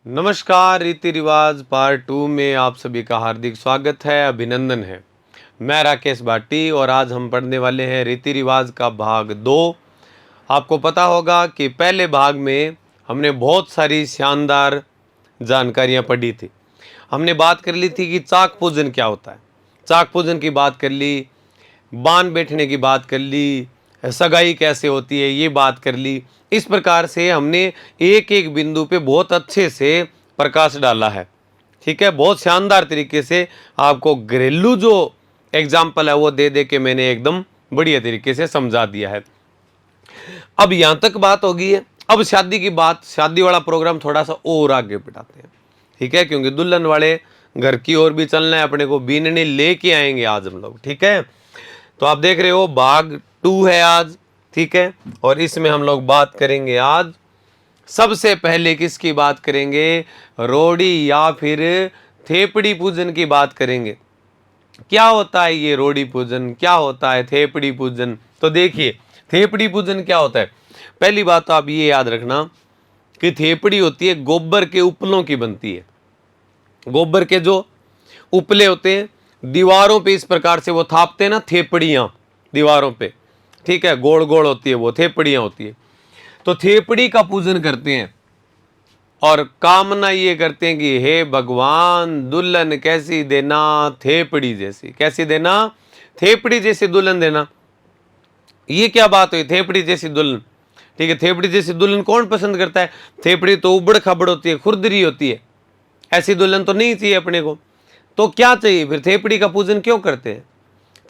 नमस्कार। रीति रिवाज पार्ट 2 में आप सभी का हार्दिक स्वागत है, अभिनंदन है। मैं राकेश भाटी और आज हम पढ़ने वाले हैं रीति रिवाज का भाग 2। आपको पता होगा कि पहले भाग में हमने बहुत सारी शानदार जानकारियां पढ़ी थी। हमने बात कर ली थी कि चाक पूजन क्या होता है, चाक पूजन की बात कर ली, बान बैठने की बात कर ली, सगाई कैसे होती है ये बात कर ली। इस प्रकार से हमने एक एक बिंदु पे बहुत अच्छे से प्रकाश डाला है। ठीक है, बहुत शानदार तरीके से आपको घरेलू जो एग्जाम्पल है वो दे दे के मैंने एकदम बढ़िया तरीके से समझा दिया है। अब यहाँ तक बात होगी है। अब शादी की बात, शादी वाला प्रोग्राम थोड़ा सा और आगे बढ़ाते हैं। ठीक है, क्योंकि दुल्हन वाले घर की ओर भी चलना है, अपने को बीनने लेके आएंगे आज हम लोग। ठीक है, तो आप देख रहे हो भाग 2 है आज। ठीक है, और इसमें हम लोग बात करेंगे आज सबसे पहले किसकी बात करेंगे, रोड़ी या फिर थेपड़ी पूजन की बात करेंगे। क्या होता है ये रोड़ी पूजन, क्या होता है थेपड़ी पूजन। तो देखिए थेपड़ी पूजन क्या होता है। पहली बात तो आप ये याद रखना कि थेपड़ी होती है गोबर के उपलों की बनती है। गोबर के जो उपले होते हैं दीवारों पे इस प्रकार से वो थापते हैं ना, थेपड़ियां दीवारों पे। ठीक है, गोल गोल होती है वो थेपड़ियां होती है। तो थेपड़ी का पूजन करते हैं और कामना ये करते हैं कि हे भगवान दुल्हन कैसी देना, थेपड़ी जैसी। कैसी देना, थेपड़ी जैसी दुल्हन देना। ये क्या बात हुई, थेपड़ी जैसी दुल्हन। ठीक है, थेपड़ी जैसी दुल्हन कौन पसंद करता है। थेपड़ी तो उबड़ खबड़ होती है, खुरदरी होती है, ऐसी दुल्हन तो नहीं चाहिए अपने को। तो क्या चाहिए फिर, थेपड़ी का पूजन क्यों करते हैं,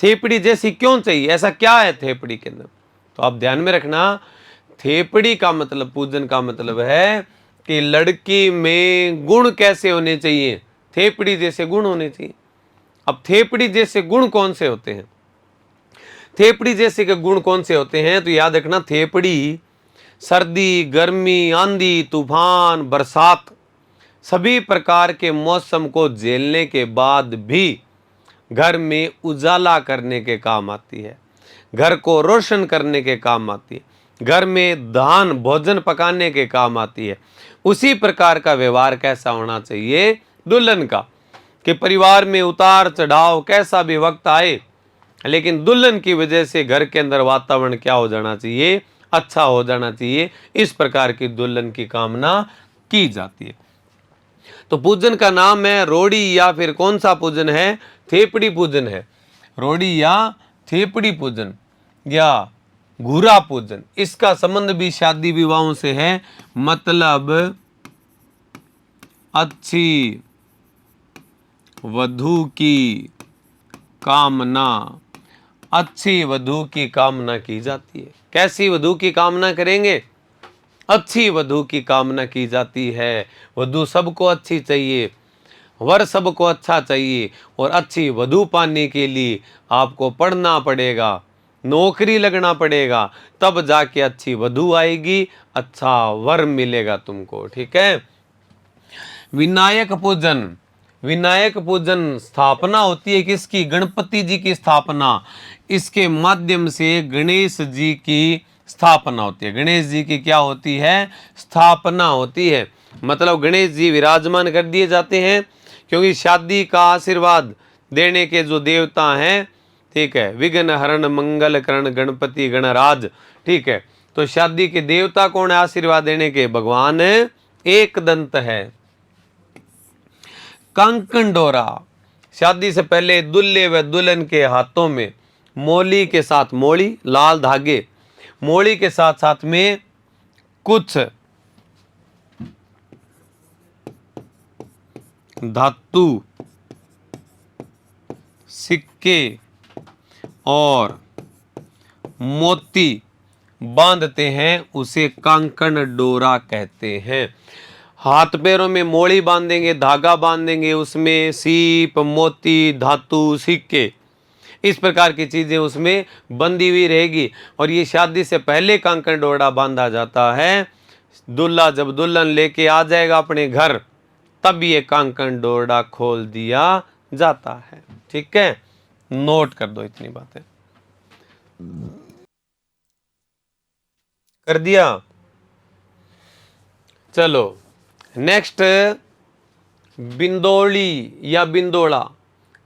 थेपड़ी जैसी क्यों चाहिए, ऐसा क्या है थेपड़ी के अंदर। तो आप ध्यान में रखना, थेपड़ी का मतलब, पूजन का मतलब है कि लड़की में गुण कैसे होने चाहिए, थेपड़ी जैसे गुण होने चाहिए। अब थेपड़ी जैसे गुण कौन से होते हैं, थेपड़ी जैसे के गुण कौन से होते हैं, तो याद रखना थेपड़ी सर्दी, गर्मी, आंधी, तूफान, बरसात सभी प्रकार के मौसम को झेलने के बाद भी घर में उजाला करने के काम आती है, घर को रोशन करने के काम आती है, घर में दान भोजन पकाने के काम आती है। उसी प्रकार का व्यवहार कैसा होना चाहिए दुल्हन का, कि परिवार में उतार चढ़ाव कैसा भी वक्त आए, लेकिन दुल्हन की वजह से घर के अंदर वातावरण क्या हो जाना चाहिए, अच्छा हो जाना चाहिए। इस प्रकार की दुल्हन की कामना की जाती है। तो पूजन का नाम है रोड़ी या फिर कौन सा पूजन है, थेपड़ी पूजन है। रोड़ी या थेपड़ी पूजन या घूरा पूजन, इसका संबंध भी शादी विवाहों से है। मतलब अच्छी वधू की कामना, अच्छी वधू की कामना की जाती है। कैसी वधू की कामना करेंगे, अच्छी वधू की कामना की जाती है। वधू सबको अच्छी चाहिए, वर सबको अच्छा चाहिए, और अच्छी वधू पाने के लिए आपको पढ़ना पड़ेगा, नौकरी लगना पड़ेगा, तब जाके अच्छी वधू आएगी, अच्छा वर मिलेगा तुमको। ठीक है, विनायक पूजन, विनायक पूजन स्थापना होती है किसकी, गणपति जी की स्थापना। इसके माध्यम से गणेश जी की स्थापना होती है। गणेश जी की क्या होती है, स्थापना होती है। मतलब गणेश जी विराजमान कर दिए जाते हैं, क्योंकि शादी का आशीर्वाद देने के जो देवता हैं, ठीक है, विघ्न हरण मंगल करण गणपति गणराज। ठीक है, तो शादी के देवता कौन है आशीर्वाद देने के, भगवान एक दंत है। कंकण डोरा, शादी से पहले दुल्हे व दुल्हन के हाथों में मोली के साथ, मोली लाल धागे, मोली के साथ साथ में कुछ धातु सिक्के और मोती बांधते हैं, उसे कंकण डोरा कहते हैं। हाथ पैरों में मोड़ी बांधेंगे, धागा बांधेंगे, उसमें सीप मोती धातु सिक्के इस प्रकार की चीजें उसमें बंधी हुई रहेगी। और ये शादी से पहले कंकण डोरा बांधा जाता है। दूल्हा जब दुल्हन लेके आ जाएगा अपने घर, तब ये कंकण डोरा खोल दिया जाता है। ठीक है, नोट कर दो इतनी बातें। कर दिया, चलो नेक्स्ट, बिंदोली या बिंदोला,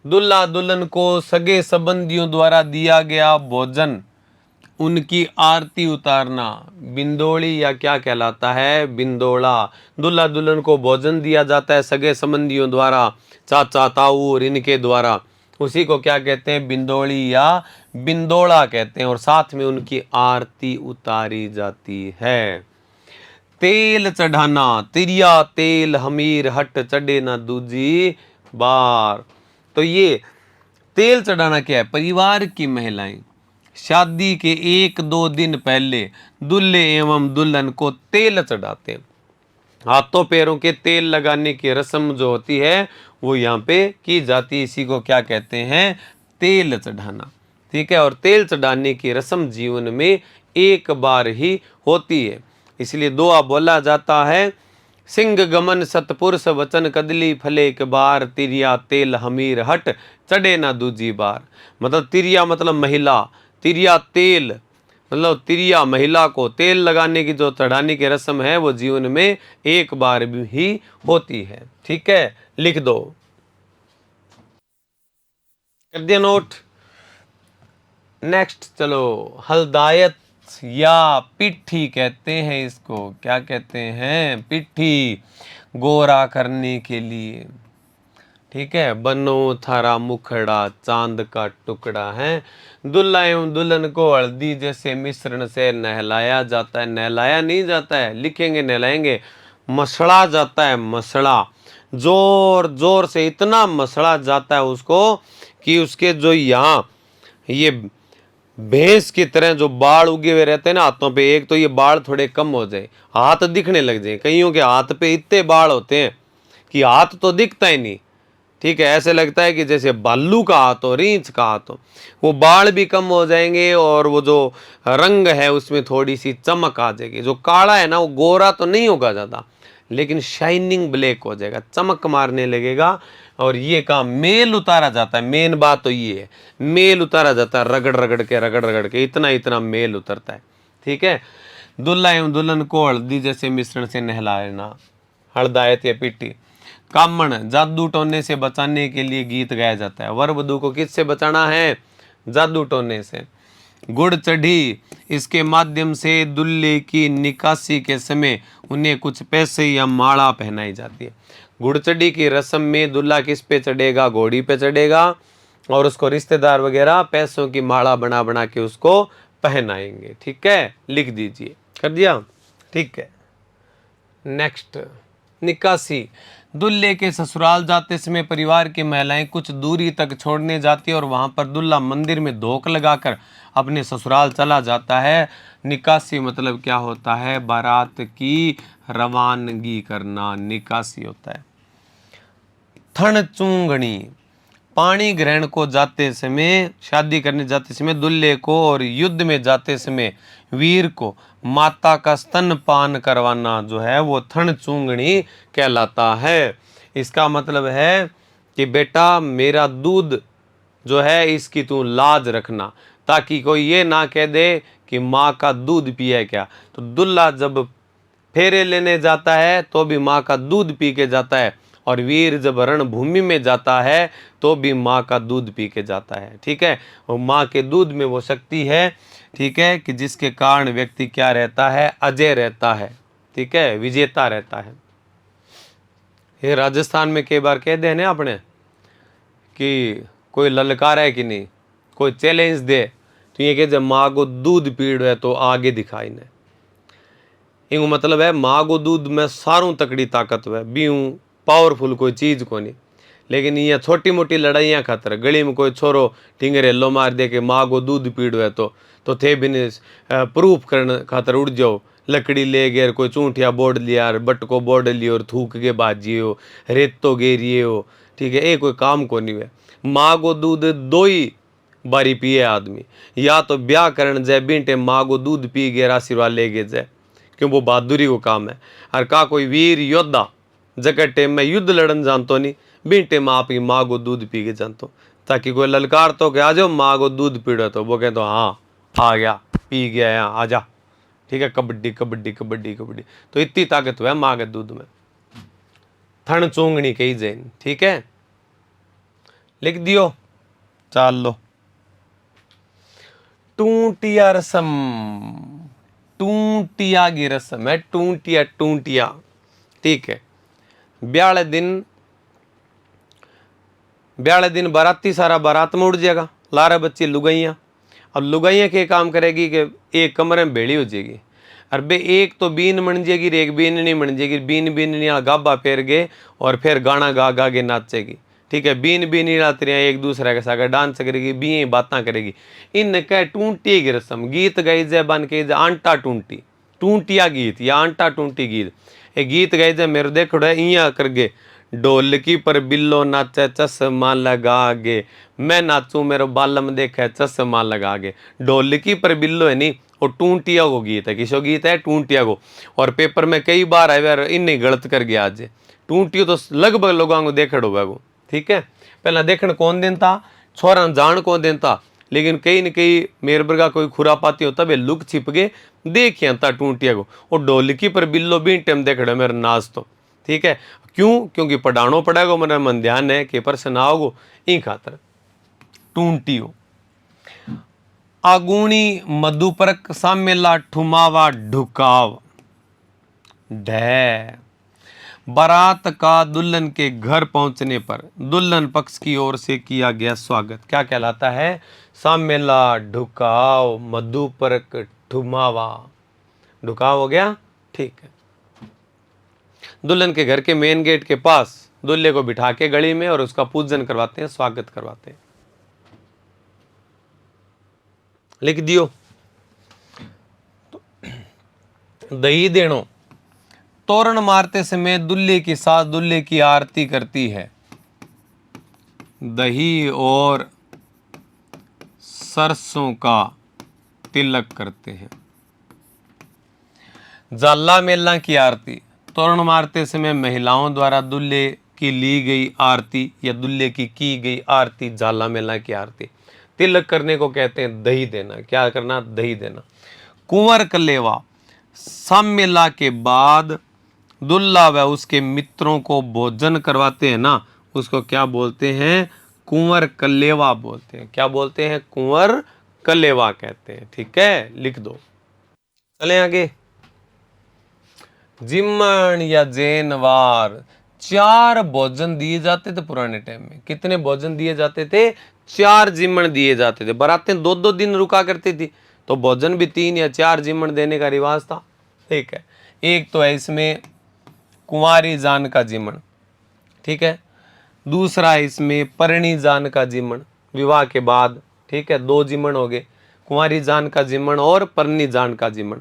दुल्हा दुल्हन को सगे संबंधियों द्वारा दिया गया भोजन, उनकी आरती उतारना। बिंदोली या क्या कहलाता है? बिंदोला। दुल्हा दुल्हन को भोजन दिया जाता है सगे संबंधियों द्वारा, चाचा ताऊ और इनके द्वारा, उसी को क्या कहते हैं? बिंदोली या बिंदोला कहते हैं। और साथ में उनकी आरती उतारी जाती है। तेल चढ़ाना, तिरिया तेल हमीर हट चढ़े ना दूजी बार। तो ये तेल चढ़ाना क्या है? परिवार की महिलाएं शादी के 1-2 दिन पहले दूल्हे एवं दुल्हन को तेल चढ़ाते हैं। हाथों पैरों के तेल लगाने की रस्म जो होती है वो यहाँ पे की जाती है। इसी को क्या कहते हैं? तेल चढ़ाना। ठीक है। और तेल चढ़ाने की रस्म जीवन में एक बार ही होती है, इसलिए दुआ बोला जाता है, सिंह गमन सतपुरुष वचन कदली फले एक बार, तिरिया तेल हमीर हट चढ़े ना दूजी बार। मतलब तिरिया मतलब महिला, तिरिया तेल मतलब तिरिया महिला को तेल लगाने की जो चढ़ाने की रस्म है वो जीवन में एक बार भी ही होती है। ठीक है, लिख दो, कर दिया नोट। नेक्स्ट चलो, हलदायत या पिट्ठी कहते हैं इसको। क्या कहते हैं? पिट्ठी, गोरा करने के लिए। ठीक है। बनो थारा मुखड़ा चांद का टुकड़ा है। दुल्हा एवं दुल्हन को हल्दी जैसे मिश्रण से नहलाया जाता है। नहलाया नहीं जाता है, लिखेंगे नहलाएंगे, मसड़ा जाता है। मसड़ा, जोर जोर से इतना मसड़ा जाता है उसको कि उसके जो यहाँ ये भैंस की तरह जो बाल उगे हुए रहते हैं ना हाथों पे, एक तो ये बाल थोड़े कम हो जाए, हाथ दिखने लग जाए। कईयों के हाथ पे इतने बाल होते हैं कि हाथ तो दिखता ही नहीं। ठीक है, ऐसे लगता है कि जैसे बालू का हाथ हो, रींछ का हाथ हो। वो बाल भी कम हो जाएंगे और वो जो रंग है उसमें थोड़ी सी चमक आ जाएगी। जो काला है ना वो गोरा तो नहीं होगा ज़्यादा, लेकिन शाइनिंग ब्लैक हो जाएगा, चमक मारने लगेगा। और ये काम मेल उतारा जाता है। मेन बात तो ये है, मेल उतारा जाता है, रगड़ रगड़ के इतना इतना मेल उतरता है। ठीक है। दुल्हा एवं दुल्हन को हल्दी जैसे मिश्रण से नहलाना, हड़दायत या पिट्टी। कामण, जादू टोने से बचाने के लिए गीत गाया जाता है। वर वधू को किससे बचाना है? जादू टोने से। गुड़ चढ़ी, इसके माध्यम से दूल्हे की निकासी के समय उन्हें कुछ पैसे या माला पहनाई जाती है। गुड़चड़ी की रस्म में दूल्हा किस पे चढ़ेगा? घोड़ी पे चढ़ेगा और उसको रिश्तेदार वगैरह पैसों की माला बना बना के उसको पहनाएंगे। ठीक है, लिख दीजिए, कर दिया? ठीक है। नेक्स्ट, निकासी। दूल्हे के ससुराल जाते समय परिवार की महिलाएं कुछ दूरी तक छोड़ने जाती है और वहां पर दूल्हा मंदिर में धोख लगाकर अपने ससुराल चला जाता है। निकासी मतलब क्या होता है? बारात की रवानगी करना निकासी होता है। थन चूंगनी, पानी ग्रहण को जाते समय, शादी करने जाते समय दूल्हे को और युद्ध में जाते समय वीर को माता का स्तन पान करवाना जो है वो थन चूंगनी कहलाता है। इसका मतलब है कि बेटा मेरा दूध जो है इसकी तू लाज रखना, ताकि कोई ये ना कह दे कि माँ का दूध पिया क्या। तो दूल्हा जब फेरे लेने जाता है तो भी माँ का दूध पी के जाता है, और वीर जब रणभूमि में जाता है तो भी माँ का दूध पी के जाता है। ठीक है। और माँ के दूध में वो शक्ति है, ठीक है, कि जिसके कारण व्यक्ति क्या रहता है? अजय रहता है। ठीक है, विजेता रहता है। ये राजस्थान में कई बार कह दे ना अपने कि कोई ललकार है कि नहीं, कोई चैलेंज दे तो ये कह दे माँ को दूध पीड़ है तो आगे दिखाई ने। इनको मतलब है माँ को दूध में सारों तकड़ी ताकत है, बीऊ पावरफुल कोई चीज को नहीं। लेकिन ये छोटी मोटी लड़ाइयाँ खातर गली में कोई छोरो टिंगर हेलो मार दे के माँ को दूध पीड़ है तो थे भी प्रूफ करने खातर उड़ जाओ, लकड़ी ले गए, कोई चूंठिया बोर्ड लिया, बट को बोर्ड लियो और थूक के बाजिए हो, रेत तो गेरिए हो। ठीक है, ये कोई काम को नहीं है। माँ को दूध 2 ही बारी पिए आदमी, या तो ब्याह करने जाए बींटे माँ को दूध पी गए आशीर्वाद ले गए जाए, क्यों वो बहादुरी को काम है। और का कोई वीर योद्धा जगह टेम में युद्ध लड़न जानतो नहीं, बीन टेम आपकी माँ को दूध पी के जानतो, ताकि कोई ललकार तो के आ जाओ माँ को दूध पीड़ो तो वो कहते हाँ आ गया पी गया यहाँ आ जा। ठीक है, कबड्डी कबड्डी कबड्डी कबड्डी, तो इतनी ताकत है माँ के दूध में। थन चूंगनी कही जैन। ठीक है, लिख दियो, चाल लो। टूंटिया रसम, टूंटिया की रसम है, टूंटिया टूंटिया। ठीक है, ब्याह दिन बाराती सारा बारात में उड़ जाएगा, लारा बच्ची लुगाइया। अब लुगाइया के काम करेगी कि एक कमरे में भेड़ी हो जाएगी, और बे एक तो बीन बन जाएगी, एक बीन नहीं बन जाएगी, बीन बीन गाबा फेर गए और फिर गाना गा गा के नाचेगी। ठीक है, बीन बीन रहा एक दूसरे के साथ डांस करेगी, बी बातें करेगी। इन कह टूंटी की रस्म, गीत गाई जाए बन के आंटा टूंटी, टूंटिया गीत या आंटा टूंटी गीत। ये गीत गाई जाए मेरे देखो इया कर गे, ढोलकी पर बिल्लो नाचे चश्मा लगा गे, मैं नाचू मेरे बालम देखे चश्मा लगा गे। ढोलकी पर बिल्लो है नहीं, और टूंटिया को गीत है, किसो गीत है, टूंटिया को। और पेपर में कई बार आए इन्हें गलत कर गया आज, टूंटियो तो लगभग लोगों को देखड़ हुआ वो। ठीक है, पहला देखण कौन दिन था, छोरा जान कौन दिन था, लेकिन कहीं न कहीं मेरे बरगा कोई खुरापाती होता वे लुक छिप गए देखिया था टूंटिया को। और ढोलकी पर बिल्लो भी टाइम देखड़े मेरा नाच तो। ठीक है, क्यों, क्योंकि पढ़ानो पड़ेगा, मेरा मन ध्यान है कि पर से ना होगो ई खातर टूंटियो। आगुणी मधुपरक सामेला ठुमावा ढुकाव ढै। बारात का दुल्हन के घर पहुंचने पर दुल्हन पक्ष की ओर से किया गया स्वागत क्या कहलाता है, सामेला ढुकाव मधुपरक ठुमावा। ढुकाव हो गया। ठीक है, दुल्हन के घर के मेन गेट के पास दूल्हे को बिठा के गली में और उसका पूजन करवाते हैं, स्वागत करवाते हैं। लिख दियो, दही देनो, तोरण मारते समय दूल्हे की सास दूल्हे की आरती करती है, दही और सरसों का तिलक करते हैं। जाला मेला की आरती, तोरण मारते समय महिलाओं द्वारा दूल्हे की ली गई आरती या दूल्हे की गई आरती जाला मेला की आरती। तिलक करने को कहते हैं दही देना, क्या करना, दही देना। कुंवर कलेवा, सामेला के बाद दुल्हा व उसके मित्रों को भोजन करवाते हैं ना, उसको क्या बोलते हैं, कुंवर कलेवा बोलते हैं। क्या बोलते हैं, कुंवर कलेवा कहते हैं। ठीक है, लिख दो। चले आगे, जिम्मन या जैनवार, 4 भोजन दिए जाते थे पुराने टाइम में। कितने भोजन दिए जाते थे, 4 जिम्मन दिए जाते थे। बारातें 2-2 दिन रुका करती थी, तो भोजन भी 3 या 4 जिम्मन देने का रिवाज था। ठीक है, एक तो है इसमें कुंवारी जान का जिम्मन। ठीक है, दूसरा है इसमें परणी जान का जिम्मन, विवाह के बाद। ठीक है, 2 जिम्मन हो गए, कुंवारी जान का जिम्मन और परणी जान का जिम्मन।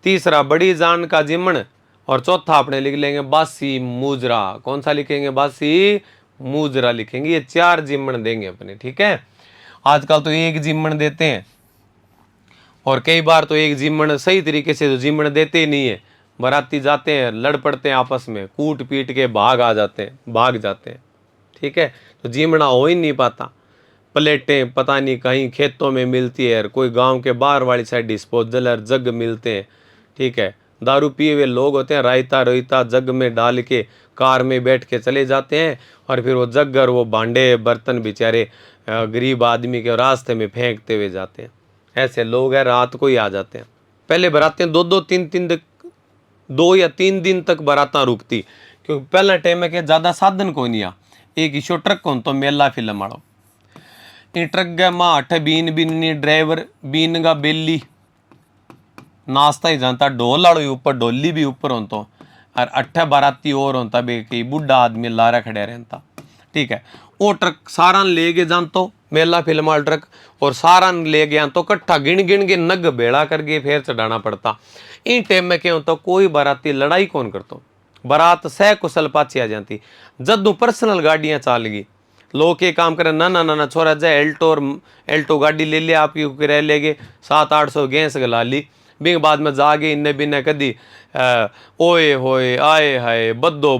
तीसरा बड़ी जान का जिम्मन, और चौथा अपने लिख लेंगे बासी मुजरा। कौन सा लिखेंगे, बासी मुजरा लिखेंगे। ये 4 जिम्मन देंगे अपने। ठीक है, आजकल तो 1 जिम्मन देते हैं, और कई बार तो 1 जिम्मन सही तरीके से तो जिम्मन देते ही नहीं है। बाराती जाते हैं, लड़ पड़ते हैं आपस में, कूट पीट के भाग जाते हैं। ठीक है, तो जिम्मना हो ही नहीं पाता। प्लेटें पता नहीं कहीं खेतों में मिलती है, कोई गांव के बाहर वाली साइड डिस्पोजल और जग मिलते हैं। ठीक है, दारू पिए हुए लोग होते हैं, रायता रोयता जग में डाल के कार में बैठ के चले जाते हैं, और फिर वो जग और वो भांडे बर्तन बेचारे गरीब आदमी के रास्ते में फेंकते हुए जाते हैं। ऐसे लोग हैं, रात को ही आ जाते हैं। पहले बारातें 2 या 3 दिन तक बारातां रुकती, क्योंकि पहला टाइम में क्या ज़्यादा साधन कोई नहीं आ। एक ईशो ट्रक कौन तो मेला फिल्म वालों ट्रक गया माँ अठ बीन बीननी ड्राइवर बीन का बेली नाश्ता ही जानता, ढोल आड़ो ऊपर ढोली भी ऊपर होता, और 8 बाराती और होता बे कई बुढ़ा आदमी लारा खड़े रहता। ठीक है, वो ट्रक सारा ले गए जान तो मेला फिल्म वाला ट्रक, और सारा ले गया तो कट्ठा गिन गिन के नग भेड़ा करके फिर चढ़ाना पड़ता। इन टाइम में क्या होता, कोई बाराती लड़ाई कौन करता, बारात सह कुशल पाछी आ जाती। जदों पर्सनल गाड़ियां चाल गई, लोग के काम करें, ना ना ना ना छोरा जाए एल्टो गाड़ी ले लिया आपकी किराए ले गए, 700-800 गैस गला ली, बिंग बाद में जागे इन्ने बिन्ने कदी ओए होए आए हाय बद्दो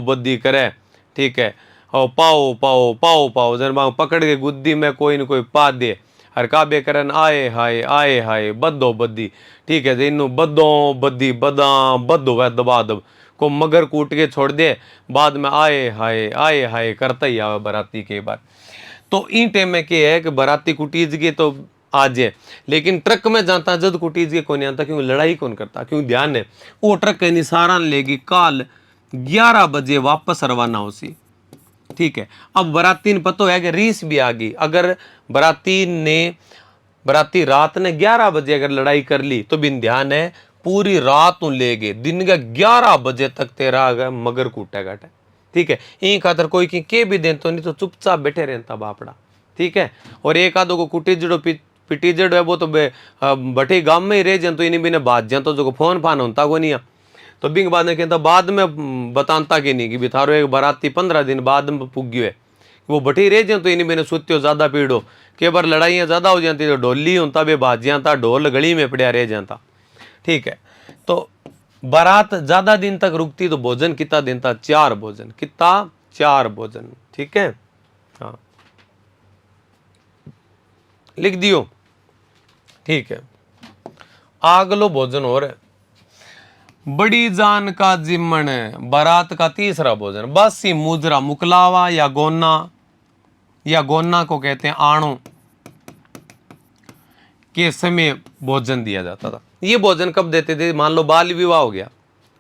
बद्दी करे। ठीक है, और पाओ पाओ पाओ पाओ जन पकड़ के गुद्दी में कोई न कोई पा दे, हर काबे करन आए हाय बद्दो बद्दी। ठीक है, इनू बद्दो बद्दी बदा बद्दो वह दबा दब को मगर कूट के छोड़ दे, बाद में आए हाय करता ही आवे बाराती के बार। तो इन टाइम में क्या है कि बाराती कुटीज गए तो आज है, लेकिन ट्रक में जाता जद कुटीज के कौन आता, क्यों लड़ाई कौन करता, क्यों ध्यान है वो ट्रक के निसारा लेगी काल 11 बजे वापस रवाना हो सी। ठीक है, अब बाराती ने पता है कि रीस भी आ गई, अगर बाराती रात ने 11 बजे अगर लड़ाई कर ली तो बिन ध्यान है पूरी रात ले गए, दिन का 11 बजे तक तेरा अगर मगर कूटेगा। ठीक है, इन खातर कोई के भी दें तो नहीं तो चुपचाप बैठे रहता बापड़ा। ठीक है, और एक आधो को कुटी जड़ो पिटी जड़ो है वो तो बटे गांव में ही रह जाए तो इन्हीं बिना बात जाए तो जो फोन फान होता को नहीं, तो बिंग बाद में कहता बाद में बताता कि नहीं कि बिथारो एक बाराती 15 दिन बाद में पुग्यो है, वो बटी रह जाए तो इन्हीं बिना सुत्यो ज्यादा पीड़ो, के बार लड़ाइयाँ ज्यादा हो जाती तो ढोली होता बे बाज जाता, ढोल गली में पड़िया रह जाता। ठीक है, तो बारात ज्यादा दिन तक रुकती तो भोजन कितना दिन था, 4 भोजन, कितना 4 भोजन। ठीक है, हाँ लिख दियो। ठीक है, आगलो भोजन और है बड़ी जान का जिम्मन, बारात का तीसरा भोजन बासी मुजरा मुकलावा या गोना को कहते हैं आणो के समय भोजन दिया जाता था। ये भोजन कब देते थे, मान लो बाल विवाह हो गया,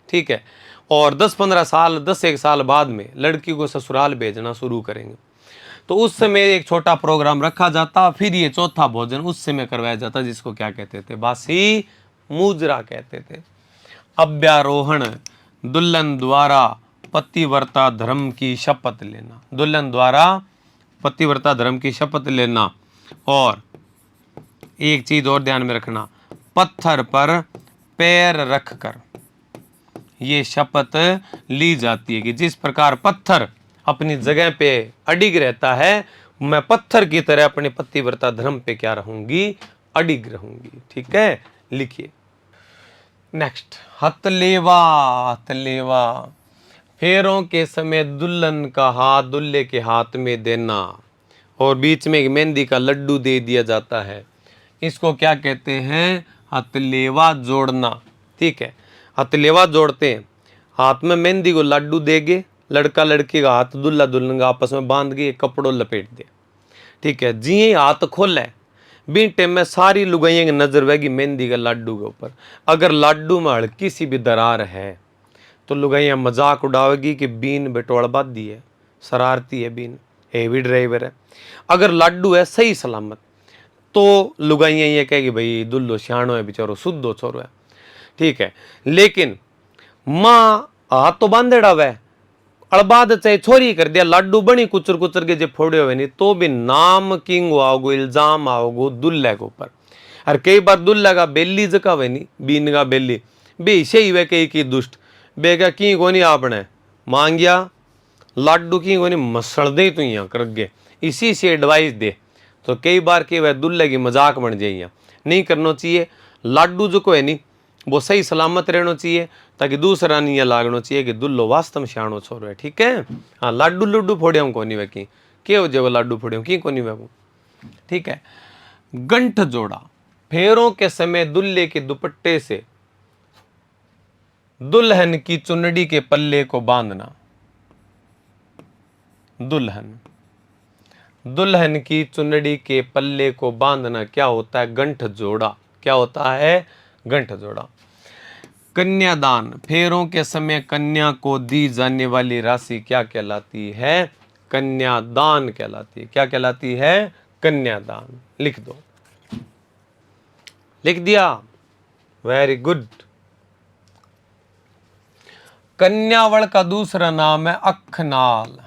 ठीक है, और 10-15 साल 10-1 साल बाद में लड़की को ससुराल भेजना शुरू करेंगे तो उस समय एक छोटा प्रोग्राम रखा जाता, फिर ये चौथा भोजन उस समय करवाया जाता जिसको क्या कहते थे, बासी मुजरा कहते थे। अभ्यारोहण, दुल्हन द्वारा पतिव्रता धर्म की शपथ लेना, दुल्हन द्वारा पतिव्रता धर्म की शपथ लेना। और एक चीज और ध्यान में रखना, पत्थर पर पैर रखकर ये शपथ ली जाती है कि जिस प्रकार पत्थर अपनी जगह पे अडिग रहता है, मैं पत्थर की तरह अपने पतिव्रता धर्म पे क्या रहूंगी, अडिग रहूंगी। ठीक है, लिखिए नेक्स्ट। हथलेवा, हथलेवा फेरों के समय दुल्हन का हाथ दुल्हे के हाथ में देना और बीच में एक मेहंदी का लड्डू दे दिया जाता है, इसको क्या कहते हैं, हथलेवा जोड़ना। ठीक है, हथलेवा जोड़ते हैं, हाथ में मेहंदी को लड्डू देगे, लड़का लड़की का हाथ दुल्हा दुल्हन का आपस में बांध के कपड़ों लपेट दे। ठीक है, जी हाथ खोले बिन टाइम में सारी लुगाइयों की नजर रहेगी मेहंदी के लाडू के ऊपर, अगर लाडू में हल्की सी भी दरार है तो लुगाइयाँ मजाक उड़ावेगी कि बीन बेटोड़ बादी है, शरारती है, बीन हेवी ड्राइवर है। अगर लाडू है सही सलामत तो लुगाइयाँ ये कहेगी भाई दुल्लो सियाणो है, बेचारो शुद्धो छोरो है। ठीक है, लेकिन माँ हाथ तो बांधेड़ा वै अड़बाद चाहे छोरी कर दिया, लाडू बनी कुचर कुचर के जो फोड़े हुए नहीं तो भी नाम किंग आओगो, इल्जाम आओगो दुल्हे के ऊपर। और कई बार दुल्हा का बेली जका हुए नहीं, बीन का बेली बे से ही वे कई की दुष्ट बेगा की कोनी आपने मांगिया लाडू की कोनी मसड़ दे तू यहाँ कर गे, इसी से एडवाइस दे तो कई बार के वह दुल्हे की मजाक बन जाइए, नहीं करना चाहिए। लाडू जो को है नहीं वो सही सलामत रहना चाहिए ताकि दूसरा नहीं लागना चाहिए कि दुल्लो वास्तव में सियाणो छोरो है। ठीक है, हाँ लाडू लुड्डू फोड़े हम कोनी वे की के हो जाए लाडू फोड़े की कोनी वे वो। ठीक है, गंठ जोड़ा फेरों के समय दुल्हे के दुपट्टे से दुल्हन की चुनड़ी के पल्ले को बांधना, दुल्हन की चुनड़ी के पल्ले को बांधना क्या होता है, गंठ जोड़ा। क्या होता है, गंठ जोड़ा। कन्यादान फेरों के समय कन्या को दी जाने वाली राशि क्या कहलाती है, कन्यादान कहलाती है। क्या कहलाती है, कन्यादान। लिख दो, लिख दिया, वेरी गुड। कन्यावल का दूसरा नाम है अखनाल।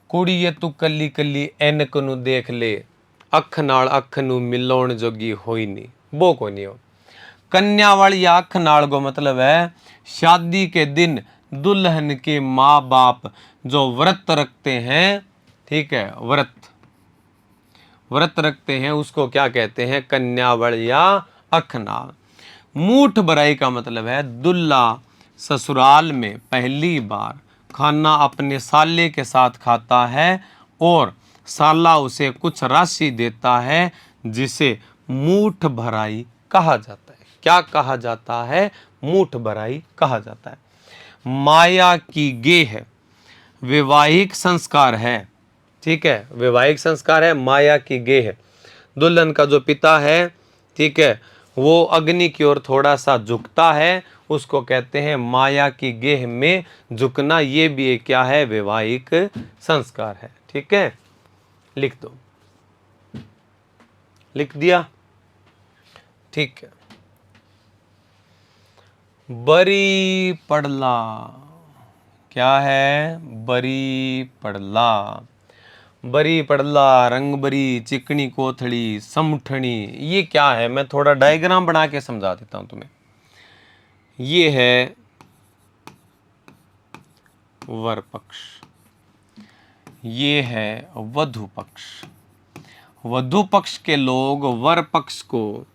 कुड़िए तू कली कली एनक नू देख ले, अख नाल अख नू मिलाउण जोगी होई नहीं, वो को नहीं हो। कन्यावल या अख नाल को मतलब है शादी के दिन दुल्हन के माँ बाप जो व्रत रखते हैं, ठीक है, व्रत रखते हैं उसको क्या कहते हैं, कन्यावल या अखनाल। मूठ भराई का मतलब है दुल्हा ससुराल में पहली बार खाना अपने साले के साथ खाता है और साला उसे कुछ राशि देता है जिसे मूठ भराई कहा जाता है। क्या कहा जाता है? मूठ भराई कहा जाता है। माया की गेह वैवाहिक संस्कार है, ठीक है, वैवाहिक संस्कार है। माया की गेह, दुल्हन का जो पिता है, ठीक है, वो अग्नि की ओर थोड़ा सा झुकता है, उसको कहते हैं माया की गेह में झुकना। ये भी एक क्या है? वैवाहिक संस्कार है, ठीक है। लिख दो, लिख दिया, ठीक है। बरी पड़ला, क्या है? बरी पड़ला, बरी पड़ला, रंग बरी, चिकनी कोथड़ी, समठनी, ये क्या है? मैं थोड़ा डायग्राम बना के समझा देता हूं तुम्हें। ये है वर पक्ष, ये है वधु पक्ष। वधु पक्ष के लोग वर पक्ष को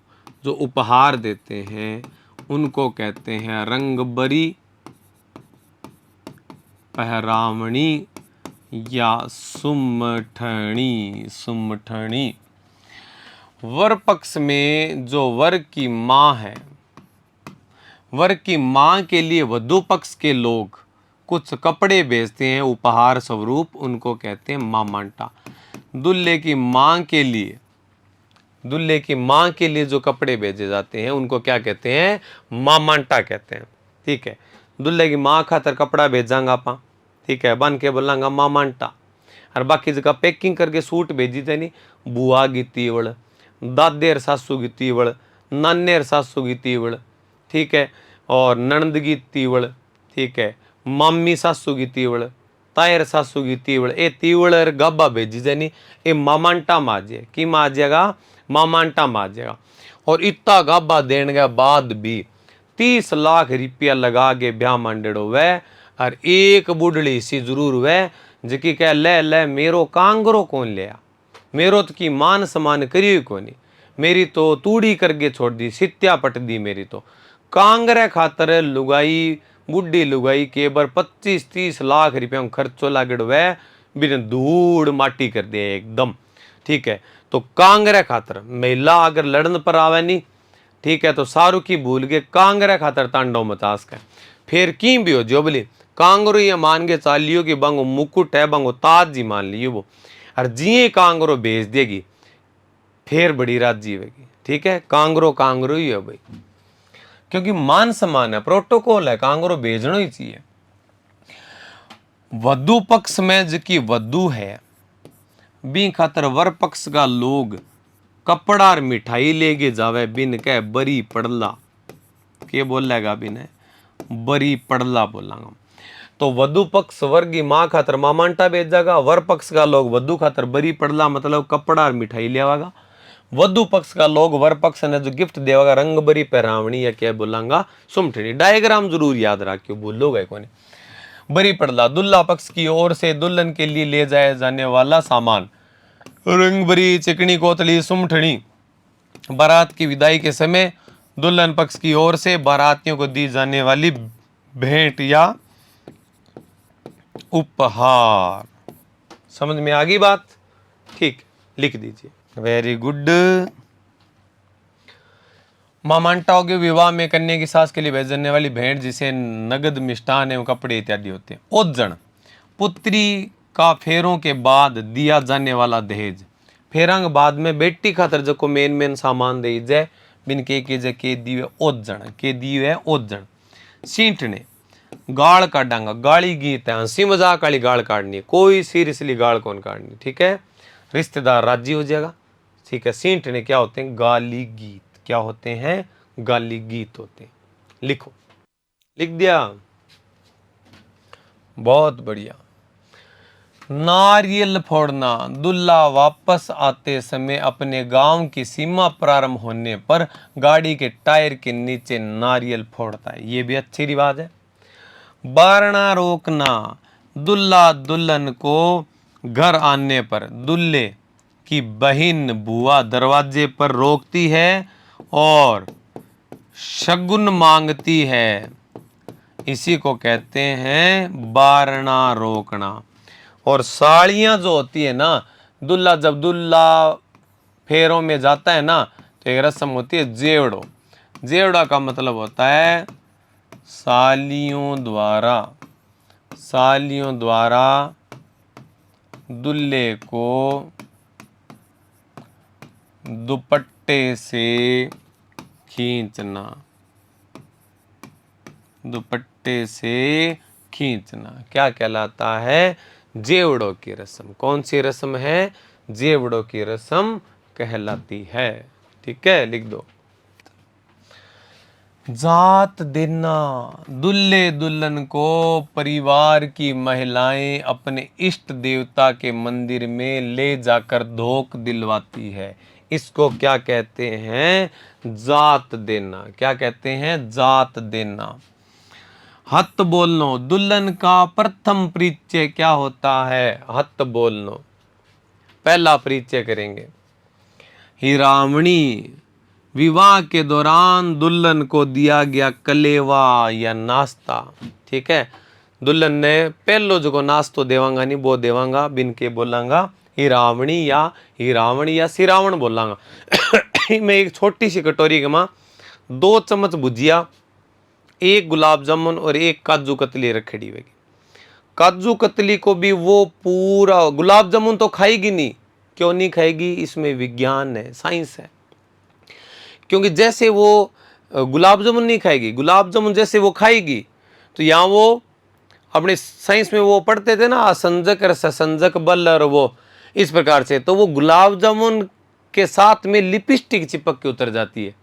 जो उपहार देते हैं उनको कहते हैं रंगबरी, पहरावणी या सुमठनी। सुमठनी। वर पक्ष में जो वर की माँ है, वर की माँ के लिए वधु पक्ष के लोग कुछ कपड़े भेजते हैं उपहार स्वरूप, उनको कहते हैं मामांटा। दूल्हे की माँ के लिए, दूल्हे की माँ के लिए जो कपड़े भेजे जाते हैं उनको क्या कहते हैं? मामांटा कहते हैं, ठीक है। दूल्हे की माँ खातर कपड़ा भेजांगा आपा, ठीक है, बन के बोलांगा मामांटा। और बाकी जगह पैकिंग करके सूट भेजी थे नहीं, बुआ की तीवड़, दादेर सासू की तीवड़, नानेर सासू की तीवड़, ठीक है, और ननद की तीवड़, ठीक है, मामी सासू की तीवड़, तायर सासू की तीवड़, ए तीवड़ और गाबा भेजी जानी, ये मामांटा माजे की माजेगा? मामांटा माजेगा। और इतना गाबा देने के बाद भी 30 लाख रुपया लगा के ब्याह मांडेड़ो वह, और एक बुढ़ड़ी सी जरूर वह जकी कह ले ले मेरो कांगरो कौन लिया, मेरो तो की मान समान करी कोनी, मेरी तो तूड़ी करके छोड़ दी, सित्या पट दी मेरी तो। कांगरे खातर लुगाई, बुढ़ी लुगाई के बर 25-30 लाख रुपया खर्चो लागड़ वह बिन धूड़ माटी कर दिया एकदम, ठीक है। तो कांगरे खातर महिला अगर लड़न पर आवे नहीं, ठीक है, तो सारू की भूल के कांगरे खातर तांडव मचास के फिर की भी हो जो बोली कांगरो ये मान के चाल लियो कि बंगो मुकुट है, बंगो ताज जी मान लियो वो, और जिये कांगरो भेज देगी फिर बड़ी राजी होगी, ठीक है। कांगरो कांगरो ही है भाई, क्योंकि मान सम्मान है, प्रोटोकॉल है, कांगरो भेजना ही चाहिए। वधु पक्ष में जिकी वधु है बी खातर वर पक्ष का लोग कपड़ा और मिठाई लेके जावे, बिन कह बरी पड़ला, के बोलेगा बिन? बरी पड़ला बोलांगा। तो वधु पक्ष वर की माँ खातर मामांटा भेजेगा, वर पक्ष का लोग वधु खातर बरी पड़ला मतलब कपड़ा और मिठाई लेवागा। वधु पक्ष का लोग वर पक्ष ने जो गिफ्ट देवागा रंग बरी पहरावणी या क्या बोलांगा? सुमठनी। डायग्राम जरूर याद रखियो, भूलोगे कोने। बरी पड़ला, दुल्हा पक्ष की ओर से दुल्हन के लिए ले जाया जाने वाला सामान, रंग बरी, चिकनी कोतली, सुमठनी। बारात की विदाई के समय दुल्हन पक्ष की ओर से बारातियों को दी जाने वाली भेंट या उपहार। समझ में आ गई बात? ठीक, लिख दीजिए। Very good. मामांटाओं के विवाह में कन्या की सास के लिए भेजने वाली भेंट जिसे नगद, मिष्ठान एवं कपड़े इत्यादि होते हैं। ओजन, पुत्री का फेरों के बाद दिया जाने वाला दहेज। फेरंग बाद में बेटी खातर जो को मेन मेन सामान दे जाए बिन के जे के दिए ओजन, के दिए ओजन। सींटने, गाल काटांगा, गाली गीत है, हंसी मजाक वाली गाल काटनी है, कोई सीरियसली गाल कौन काटनी, ठीक है। रिश्तेदार राजी हो जाएगा, ठीक है। सींटने क्या होते हैं? गाली गीत। क्या होते हैं? गाली गीत होते हैं। लिखो, लिख दिया, बहुत बढ़िया। नारियल फोड़ना, दुल्हा वापस आते समय अपने गांव की सीमा प्रारंभ होने पर गाड़ी के टायर के नीचे नारियल फोड़ता है, ये भी अच्छी रिवाज है। बारना रोकना, दुल्हा दुल्हन को घर आने पर दुल्हे की बहन बुआ दरवाजे पर रोकती है और शगुन मांगती है, इसी को कहते हैं बारना रोकना। और साड़ियाँ जो होती है ना, दुल्हा जब दुल्हा फेरों में जाता है ना तो एक रस्म होती है जेवड़ो। जेवड़ा का मतलब होता है सालियों द्वारा दुल्हे को दुपट्टे से खींचना, दुपट्टे से खींचना क्या कहलाता है? जेवड़ों की रस्म। कौन सी रस्म है? जेवड़ों की रस्म कहलाती है। ठीक है, लिख दो। जात देना, दुल्हे दुल्हन को परिवार की महिलाएं अपने इष्ट देवता के मंदिर में ले जाकर धोख दिलवाती है। इसको क्या कहते हैं? जात देना। क्या कहते हैं? जात देना। हत बोलनो, दुल्हन का प्रथम परिचय क्या होता है? हत बोलनो। पहला परिचय करेंगे। हिरावणी, विवाह के दौरान दुल्हन को दिया गया कलेवा या नाश्ता। ठीक है, दुल्हन ने पहलो जो नाश्तो देवांगा नहीं, वो देवांगा बिन के बोलांगा हिरावणी या सिरावण बोलांगा। मैं एक छोटी सी कटोरी के मां 2 चम्मच भुजिया, 1 गुलाब जामुन और 1 काजू कतली रखड़ी होगी। काजू कतली को भी वो पूरा, गुलाब जामुन तो खाएगी नहीं। क्यों नहीं खाएगी? इसमें विज्ञान है, साइंस है। क्योंकि जैसे वो गुलाब जामुन नहीं खाएगी, गुलाब जामुन जैसे वो खाएगी तो यहाँ वो अपने साइंस में वो पढ़ते थे ना, असंजक और ससंजक बल, और वो इस प्रकार से, तो वो गुलाब जामुन के साथ में लिपस्टिक चिपक के उतर जाती है।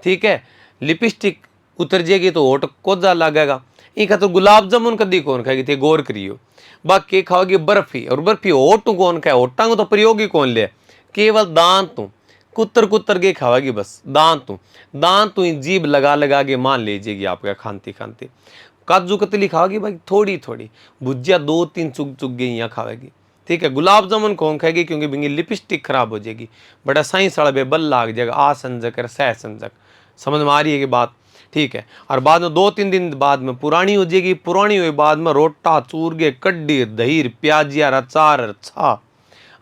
ठीक है, लिपस्टिक उतर जाएगी तो होठ कोजा लगेगा। इनका तो गुलाब जामुन कदी कौन खाएगी थे, गौर करियो। बाकी खाओगी बर्फी, और बर्फी होठ कौन खाए? होटा को तो प्रयोग ही कौन ले? केवल दांत तू कुतर कुतर के खावागी, बस दांत तू जीभ लगा लगा के मान लीजिएगी आपका खानती खानती। काजू कतली खाओगी भाई थोड़ी थोड़ी, भुजिया 2-3 चुग चुग गई यहाँ खावेगी। ठीक है, गुलाब जामुन कौन खाएगी? क्योंकि बिंगी लिपस्टिक खराब हो जाएगी। बड़ा साइंस वाला बेबल लाग जाएगा, असंजक और सहसंजक। समझ में आ रही है कि बात? ठीक है, और बाद में 2-3 दिन बाद में पुरानी हो जाएगी। पुरानी हुए बाद में रोटा चूर के कड्डी दही प्याजिया अचार छा,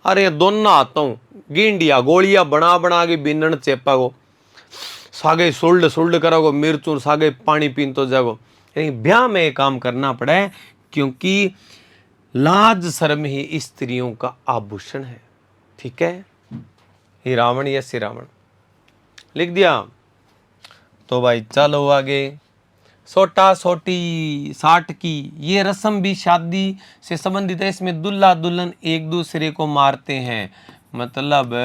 अरे दोनों आता हूँ गिंडिया गोलियां बना बना के बिनन चेपा को सागे सुल्ड करोगो, मिर्चू सागे पानी पीन तो जागो। ब्याह में ये काम करना पड़े, क्योंकि लाज शर्म ही स्त्रियों का आभूषण है। ठीक है, हिरावण या सिरावण लिख दिया। तो भाई चलो आगे। सोटा सोटी, साठ की, ये रस्म भी शादी से संबंधित है। इसमें दुल्हा दुल्हन एक दूसरे को मारते हैं, मतलब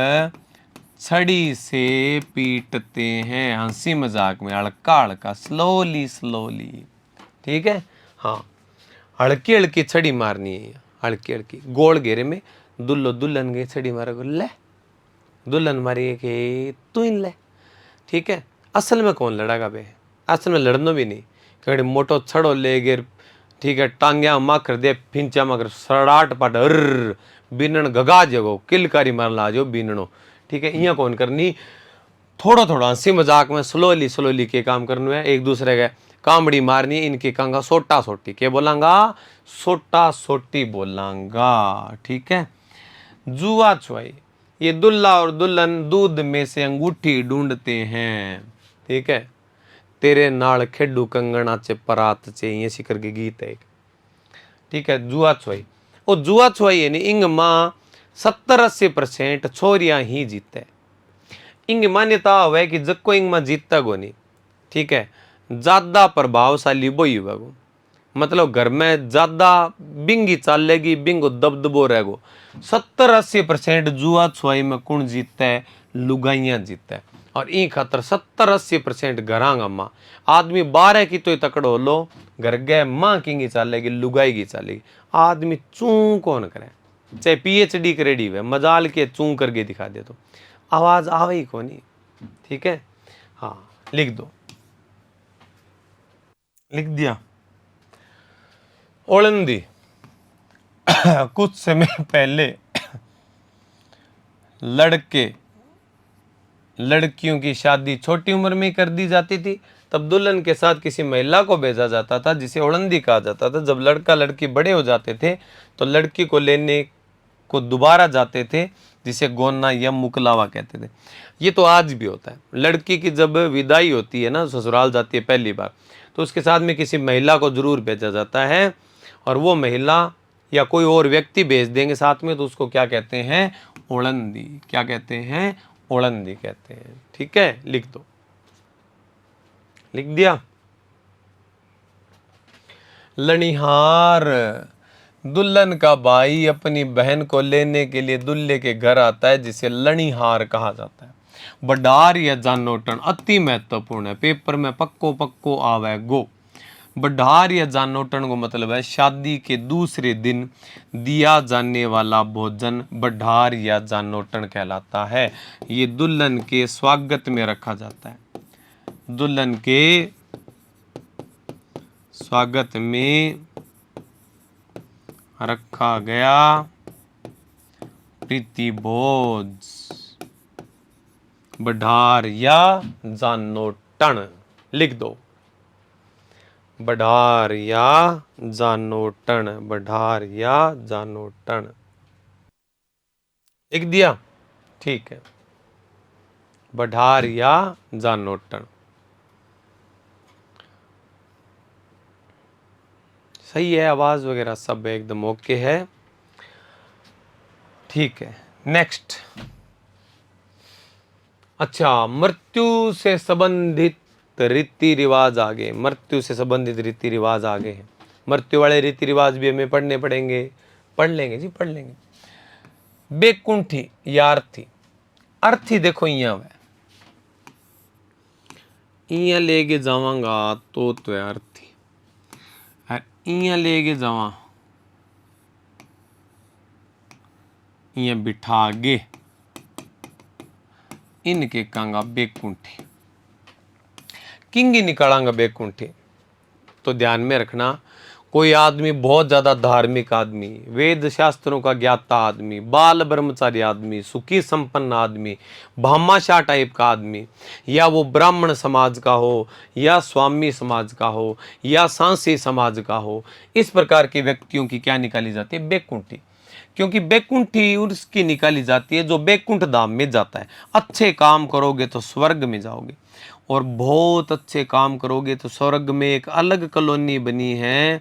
छड़ी से पीटते हैं, हंसी मजाक में, हल्का हल्का, स्लोली स्लोली। ठीक है, हाँ, हल्की हल्की छड़ी मारनी है, हल्की हल्की गोल घेरे में। दुल्लो दुल्हन के छड़ी मारो, ले दुल्हन मारी के तू ले। ठीक है, असल में कौन लड़ागा बे? असल में लड़ना भी नहीं, कहीं मोटो छड़ो ले गिर। ठीक है, टांग्या माखर दे, फिंचा माखर सड़ाट पाट बीनन गगा जगो, किलकारी मारला जो बीननो। ठीक है, यहाँ कौन करनी, थोड़ा थोड़ा हंसी मजाक में स्लोली स्लोली के काम करने है। एक दूसरे के कामड़ी मारनी, इनके कहूँगा सोटा सोटी। के बोलांगा? सोटा सोटी बोलांगा। ठीक है, जुआ छुआई, ये दुल्हा और दुल्हन दूध में से अंगूठी ढूंढते हैं। ठीक है, तेरे नाल खेडू कंगना चे परात चे, ये शिकर के गीत है। ठीक है, जुआ छुआई, वो जुआ छुआई है नी, इंग माँ 70-80% छोरियां ही जीते। इंग मान्यता है कि जक्को इंग माँ जीतता गो नहीं। ठीक है, ज्यादा प्रभावशाली वो ही होगा, मतलब घर में ज्यादा बिंगी चलेगी, बिंगो दबदबो रहेगो। 70-80% जुआ छुआई में कौन जीतता है? लुगाइयां जीतता है। और ई खातर 70-80% घरांगा माँ, आदमी 12 की तो तकड़ो लो, घर गए माँ की चलेगी, लुगाई की चलेगी। आदमी चू कौन करे, चाहे PhD करेडी हुए, मजाल के चू करके दिखा दे तो आवाज आवे ही कोनी। ठीक है, हाँ लिख दो। लिख दिया। ओलंदी कुछ समय पहले लड़कियों की शादी छोटी उम्र में कर दी जाती थी। तब दुल्हन के साथ किसी महिला को भेजा जाता था, जिसे ओलंदी कहा जाता था। जब लड़का लड़की बड़े हो जाते थे तो लड़की को लेने को दोबारा जाते थे, जिसे गोना या मुकलावा कहते थे। ये तो आज भी होता है। लड़की की जब विदाई होती है ना, ससुराल जाती है पहली बार, तो उसके साथ में किसी महिला को जरूर भेजा जाता है, और वो महिला या कोई और व्यक्ति भेज देंगे साथ में, तो उसको क्या कहते हैं? ओलंदी। क्या कहते हैं? ओलंदी कहते हैं। ठीक है, लिख दो। लिख दिया। लणिहार, दुल्हन का भाई अपनी बहन को लेने के लिए दूल्हे के घर आता है, जिसे लणिहार कहा जाता है। बडार या जानोटन अति महत्वपूर्ण है, पेपर में पक्को पक्को आवे गो। बडार या जानोटन को मतलब है शादी के दूसरे दिन दिया जाने वाला भोजन बडार या जानोटन कहलाता है। ये दुल्हन के स्वागत में रखा जाता है। दुल्हन के स्वागत में रखा गया प्रीति भोज बडार या जानोटन। लिख दो। बडार या जानोटन। बडार या जानोटन। लिख दिया। ठीक है, बडार या जानोटन। सही है, आवाज वगैरह सब एकदम ओके है। ठीक है, नेक्स्ट। अच्छा, मृत्यु से संबंधित रीति रिवाज आगे। मृत्यु से संबंधित रीति रिवाज आगे हैं। मृत्यु वाले रीति रिवाज भी हमें पढ़ने पड़ेंगे। पढ़ लेंगे जी, पढ़ लेंगे। बेकुंठी या अर्थी। अर्थी देखो इया है, इया लेके जावांगा तो है अर्थी, इया लेके जावा इया बिठागे, इनके कांगा बेकुंठी। किंगी निकालांगा बेकुंठी। तो ध्यान में रखना, कोई आदमी बहुत ज्यादा धार्मिक आदमी, वेद शास्त्रों का ज्ञाता आदमी, बाल ब्रह्मचारी आदमी, सुखी संपन्न आदमी, भामाशाह टाइप का आदमी, या वो ब्राह्मण समाज का हो, या स्वामी समाज का हो, या सांसी समाज का हो, इस प्रकार के व्यक्तियों की क्या निकाली जाती है? बेकुंठी। क्योंकि बेकुंठी उसकी निकाली जाती है जो बैकुंठ धाम में जाता है। अच्छे काम करोगे तो स्वर्ग में जाओगे, और बहुत अच्छे काम करोगे तो स्वर्ग में एक अलग कॉलोनी बनी है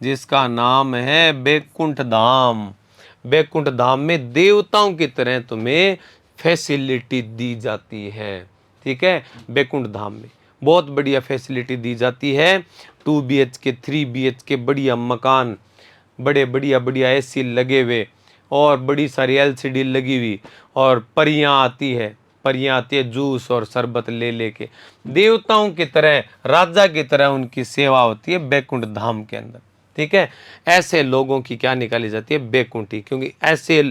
जिसका नाम है बैकुंठ धाम। बैकुंठ धाम में देवताओं की तरह तुम्हें फैसिलिटी दी जाती है। ठीक है, बैकुंठ धाम में बहुत बढ़िया फैसिलिटी दी जाती है। 2 BHK 3 BHK बढ़िया मकान, बड़े बढ़िया बढ़िया एसी लगे हुए, और बड़ी सारी LCD लगी हुई, और परियां आती है जूस और शरबत ले लेके, देवताओं की तरह, राजा की तरह उनकी सेवा होती है बैकुंठ धाम के अंदर। ठीक है, ऐसे लोगों की क्या निकाली जाती है? बैकुंठी। क्योंकि ऐसे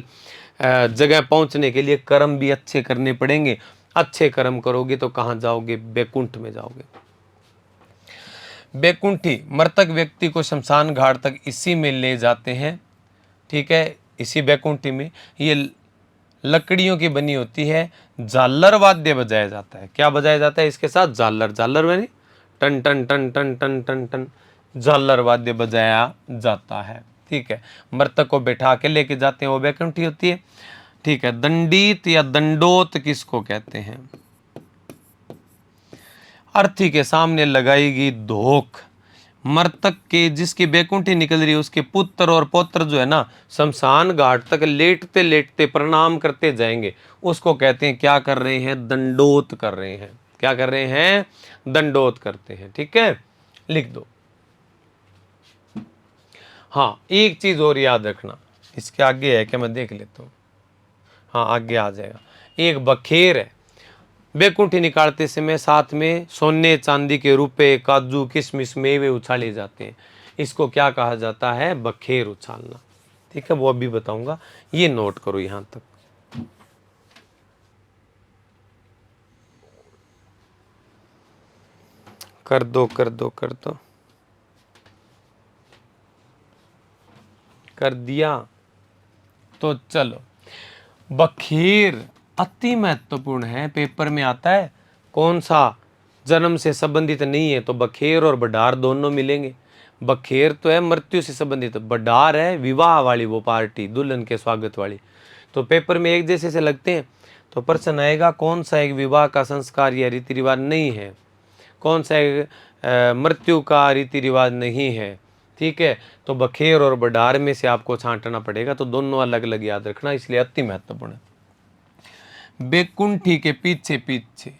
जगह पहुंचने के लिए कर्म भी अच्छे करने पड़ेंगे। अच्छे कर्म करोगे तो कहाँ जाओगे? बैकुंठ में जाओगे। बैकुंठी मृतक व्यक्ति को शमशान घाट तक इसी में ले जाते हैं। ठीक है, इसी बैकुंठी में ये लकड़ियों की बनी होती है। झालर वाद्य बजाया जाता है। क्या बजाया जाता है इसके साथ? झालर। झालर यानी टन टन टन टन टन टन टन, झालर वाद्य बजाया जाता है। ठीक है, मृतक को बैठा के लेके जाते हैं, वो बैकुंठी होती है। ठीक है, दंडीत या दंडोत किसको कहते हैं? अर्थी के सामने लगाएगी धोख। मृतक के जिसकी बैकुंठी निकल रही है उसके पुत्र और पौत्र जो है ना, शमशान घाट तक लेटते लेटते प्रणाम करते जाएंगे। उसको कहते हैं, क्या कर रहे हैं? दंडोत कर रहे हैं। क्या कर रहे हैं? दंडोत करते हैं। ठीक है, लिख दो। हाँ, एक चीज और याद रखना, इसके आगे है क्या? मैं देख लेता हूँ। हाँ, आगे आ जाएगा। एक बखेर है। बैकुंठी निकालते समय साथ में सोने चांदी के रुपए, काजू किशमिश मेवे उछाले जाते हैं। इसको क्या कहा जाता है? बखेर उछालना। ठीक है, वो अभी बताऊंगा, ये नोट करो यहां तक। कर दो कर दो कर दो, कर दिया। तो चलो, बखेर अति महत्वपूर्ण है, पेपर में आता है। कौन सा? जन्म से संबंधित नहीं है तो बखेर और बडार दोनों मिलेंगे। बखेर तो है मृत्यु से संबंधित, बडार है विवाह वाली वो पार्टी, दुल्हन के स्वागत वाली। तो पेपर में एक जैसे से लगते हैं। तो प्रश्न आएगा कौन सा एक विवाह का संस्कार या रीति रिवाज नहीं है, कौन सा एक मृत्यु का रीति रिवाज नहीं है। ठीक है, तो बखेर और बडार में से आपको छांटना पड़ेगा। तो दोनों अलग अलग याद रखना, इसलिए अति महत्वपूर्ण है। बेकुंठी के पीछे पीछे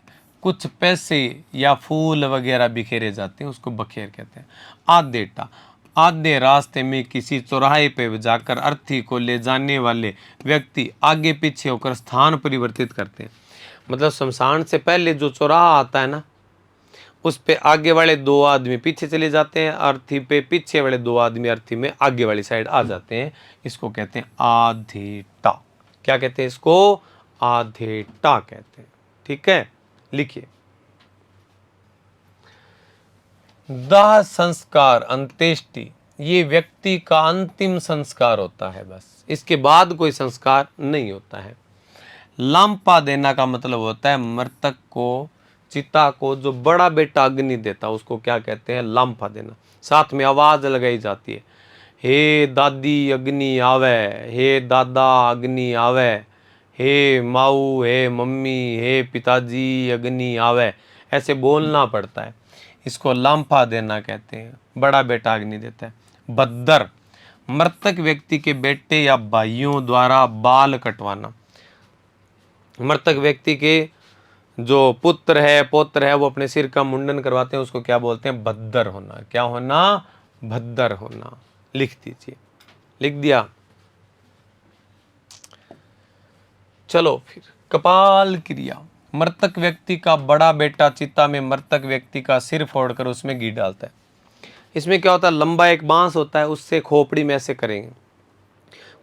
कुछ पैसे या फूल वगैरह बिखेरे जाते हैं, उसको बखेर कहते हैं। आधेटा, आधे रास्ते में किसी चौराहे पे जाकर अर्थी को ले जाने वाले व्यक्ति आगे पीछे होकर स्थान परिवर्तित करते हैं। मतलब शमशान से पहले जो चौराहा आता है ना, उस पे आगे वाले दो आदमी पीछे चले जाते हैं, अर्थी पे पीछे वाले दो आदमी अर्थी में आगे वाली साइड आ जाते हैं। इसको कहते हैं आधेटा। क्या कहते हैं इसको? आधेटा कहते हैं। ठीक है, लिखिए। दाह संस्कार, अंत्येष्टि, ये व्यक्ति का अंतिम संस्कार होता है, बस इसके बाद कोई संस्कार नहीं होता है। लांपा देना का मतलब होता है मृतक को, चिता को जो बड़ा बेटा अग्नि देता उसको क्या कहते हैं? लांपा देना। साथ में आवाज लगाई जाती है, हे दादी अग्नि आवे, हे दादा अग्नि आवे, हे माऊ, हे मम्मी, हे पिताजी अग्नि आवे, ऐसे बोलना पड़ता है। इसको लांपा देना कहते हैं, बड़ा बेटा अग्नि देता है। बद्दर, मृतक व्यक्ति के बेटे या भाइयों द्वारा बाल कटवाना। मृतक व्यक्ति के जो पुत्र है पौत्र है वो अपने सिर का मुंडन करवाते हैं, उसको क्या बोलते हैं? भद्दर होना। क्या होना? भद्दर होना। लिख दीजिए। लिख दिया? चलो फिर कपाल क्रिया। मृतक व्यक्ति का बड़ा बेटा चिता में मृतक व्यक्ति का सिर फोड़कर उसमें घी डालता है। इसमें क्या होता है? लंबा एक बांस होता है, उससे खोपड़ी में ऐसे करेंगे,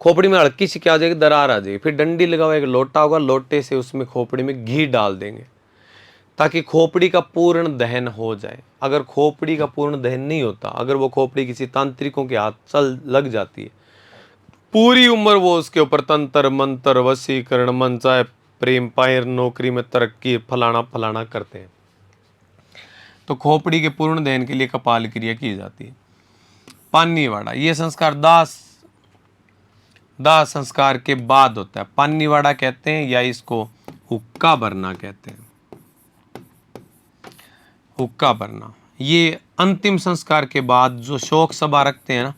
खोपड़ी में हल्की सी क्या आ जाएगी? दरार आ जाएगी। फिर डंडी लगा हुआ एक लोटा होगा, लोटे से उसमें खोपड़ी में घी डाल देंगे ताकि खोपड़ी का पूर्ण दहन हो जाए। अगर खोपड़ी का पूर्ण दहन नहीं होता, अगर वो खोपड़ी किसी तांत्रिकों के हाथ चल लग जाती है, पूरी उम्र वो उसके ऊपर तंत्र मंत्र वशीकरण मनचाहे प्रेम पायर नौकरी में तरक्की फलाना फलाना करते हैं। तो खोपड़ी के पूर्ण दहन के लिए कपाल क्रिया की जाती है। पानीवाड़ा, ये संस्कार दाह संस्कार के बाद होता है। पानीवाड़ा कहते हैं या इसको हुक्का भरना कहते हैं। हुक्का भरना ये अंतिम संस्कार के बाद जो शोक सभा रखते हैं ना,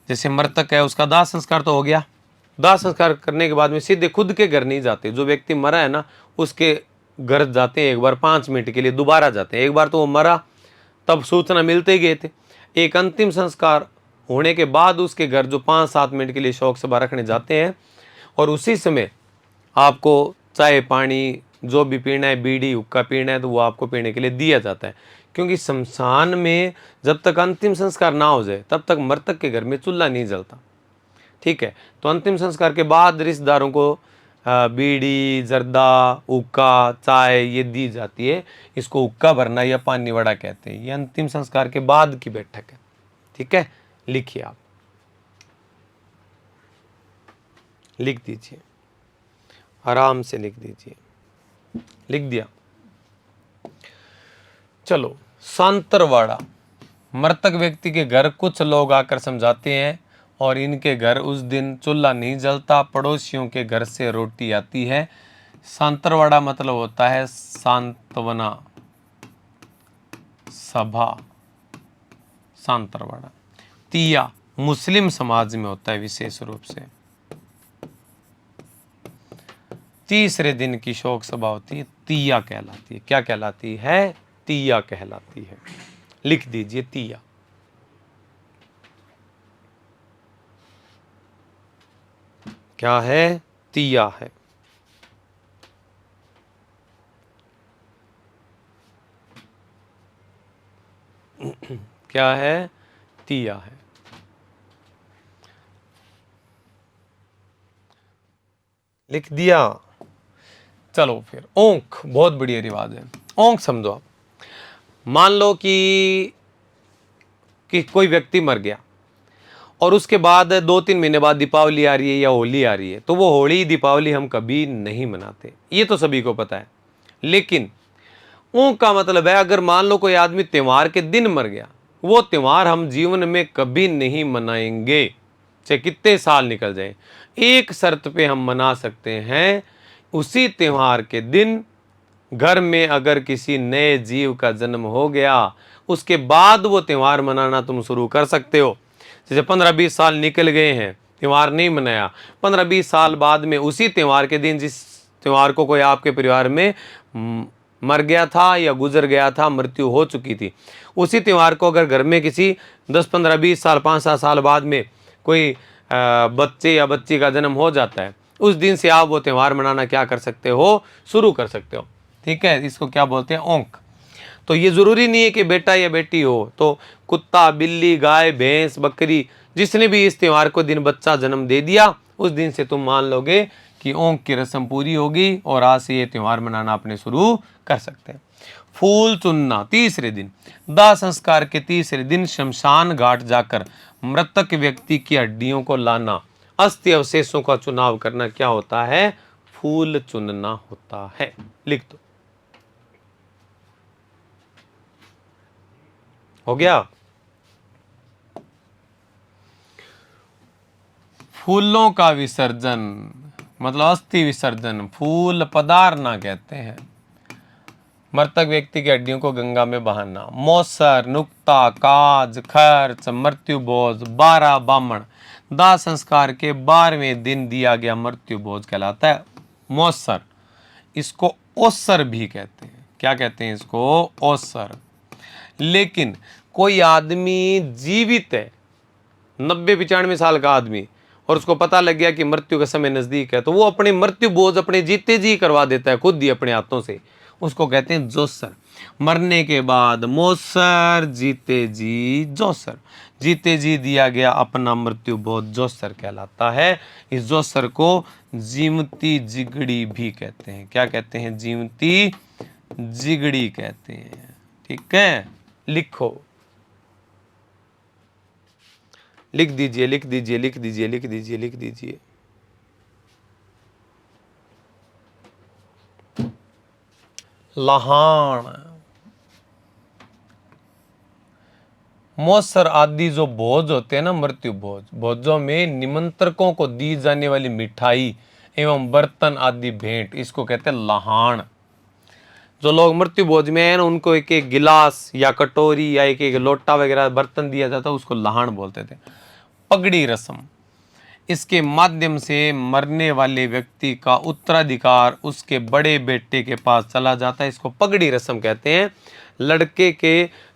जैसे मृतक है उसका दाह संस्कार तो हो गया, दाह संस्कार करने के बाद में सीधे खुद के घर नहीं जाते। जो व्यक्ति मरा है ना उसके घर जाते हैं, एक बार 5 मिनट के लिए दोबारा जाते हैं। एक बार तो वो मरा तब सूचना मिलते ही गए थे, एक अंतिम संस्कार होने के बाद उसके घर जो 5-7 मिनट के लिए शोक सभा रखने जाते हैं, और उसी समय आपको चाय पानी जो भी पीना है, बीड़ी हुक्का पीना है, तो वो आपको पीने के लिए दिया जाता है। क्योंकि शमशान में जब तक अंतिम संस्कार ना हो जाए तब तक मृतक के घर में चूल्हा नहीं जलता। ठीक है, तो अंतिम संस्कार के बाद रिश्तेदारों को बीड़ी जर्दा हुक्का चाय ये दी जाती है। इसको हुक्का भरना या पानीवाड़ा कहते हैं। ये अंतिम संस्कार के बाद की बैठक है। ठीक है, लिखिए आप, लिख दीजिए, आराम से लिख दीजिए। लिख दिया? चलो, सांतरवाड़ा, मृतक व्यक्ति के घर कुछ लोग आकर समझाते हैं और इनके घर उस दिन चूल्हा नहीं जलता, पड़ोसियों के घर से रोटी आती है। सांतरवाड़ा मतलब होता है सांत्वना सभा, सांतरवाड़ा। तिया मुस्लिम समाज में होता है विशेष रूप से। तीसरे दिन की शोक सभा होती है, तिया कहलाती है। क्या कहलाती है? तिया कहलाती है। लिख दीजिए तिया। क्या है? तिया है। क्या है? तिया है। लिख दिया? चलो फिर ओंख, बहुत बढ़िया रिवाज है। ओंख समझो आप। मान लो कि कोई व्यक्ति मर गया और उसके बाद 2-3 महीने बाद दीपावली आ रही है या होली आ रही है, तो वो होली दीपावली हम कभी नहीं मनाते, ये तो सभी को पता है। लेकिन ओंख का मतलब है अगर मान लो कोई आदमी त्योहार के दिन मर गया, वो त्यौहार हम जीवन में कभी नहीं मनाएंगे, चाहे कितने साल निकल जाए। एक शर्त पे हम मना सकते हैं, उसी त्यौहार के दिन घर में अगर किसी नए जीव का जन्म हो गया, उसके बाद वो त्यौहार मनाना तुम शुरू कर सकते हो। जैसे 15-20 साल निकल गए हैं, त्यौहार नहीं मनाया, 15-20 साल बाद में उसी त्यौहार के दिन, जिस त्यौहार को कोई आपके परिवार में मर गया था या गुजर गया था, मृत्यु हो चुकी थी, उसी त्यौहार को अगर घर में किसी 10-15-20 साल 5-7 साल बाद में कोई बच्चे या बच्ची का जन्म हो जाता है, उस दिन से आप वो त्यौहार मनाना क्या कर सकते हो, शुरू कर सकते हो। ठीक है, इसको क्या बोलते हैं, ओंक। तो ये जरूरी नहीं है कि बेटा या बेटी हो, तो कुत्ता, बिल्ली, गाय, भैंस, बकरी, जिसने भी इस त्यौहार को दिन बच्चा जन्म दे दिया, उस दिन से तुम मान लोगे कि ओंक की रस्म पूरी होगी और आज से ये त्यौहार मनाना अपने शुरू कर सकते हैं। फूल चुनना, तीसरे दिन, दाह संस्कार के तीसरे दिन शमशान घाट जाकर मृतक व्यक्ति की हड्डियों को लाना, अस्थि अवशेषों का चुनाव करना क्या होता है, फूल चुनना होता है। लिख दो, हो गया। फूलों का विसर्जन मतलब अस्थि विसर्जन, फूल पधारना कहते हैं। मृतक व्यक्ति की हड्डियों को गंगा में बहाना। मौसर, नुक्ता, काज, खर्च, मृत्यु भोज, 12 बामण, दाह संस्कार के 12वें दिन दिया गया मृत्यु भोज कहलाता है मौसर। इसको ओसर भी कहते हैं। क्या कहते हैं इसको, ओसर। लेकिन कोई आदमी जीवित है, 90-95 साल का आदमी, और उसको पता लग गया कि मृत्यु का समय नजदीक है, तो वो अपने मृत्यु बोझ अपने जीते जी करवा देता है, खुद ही अपने हाथों से। उसको कहते हैं जोसर। मरने के बाद मोसर, जीते जी जोसर। जीते जी दिया गया अपना मृत्यु बोझ जोसर कहलाता है। इस जोसर को जीवती जिगड़ी भी कहते हैं। क्या कहते हैं, जीवती जिगड़ी कहते हैं। ठीक है, लिखो, लिख दीजिए, लिख दीजिए, लिख दीजिए, लिख दीजिए, लिख दीजिए। लहान, मौसर आदि जो भोज होते हैं ना, मृत्यु भोज, भोजों में निमंत्रकों को दी जाने वाली मिठाई एवं बर्तन आदि भेंट, इसको कहते हैं लहान। जो लोग मृत्यु भोज में है ना, उनको एक एक गिलास या कटोरी या एक एक लोटा वगैरह बर्तन दिया जाता है, उसको लहान बोलते थे। पगड़ी रस्म, इसके माध्यम से मरने वाले व्यक्ति का उत्तराधिकार उसके बड़े बेटे के पास चला जाता है, इसको पगड़ी रस्म कहते हैं।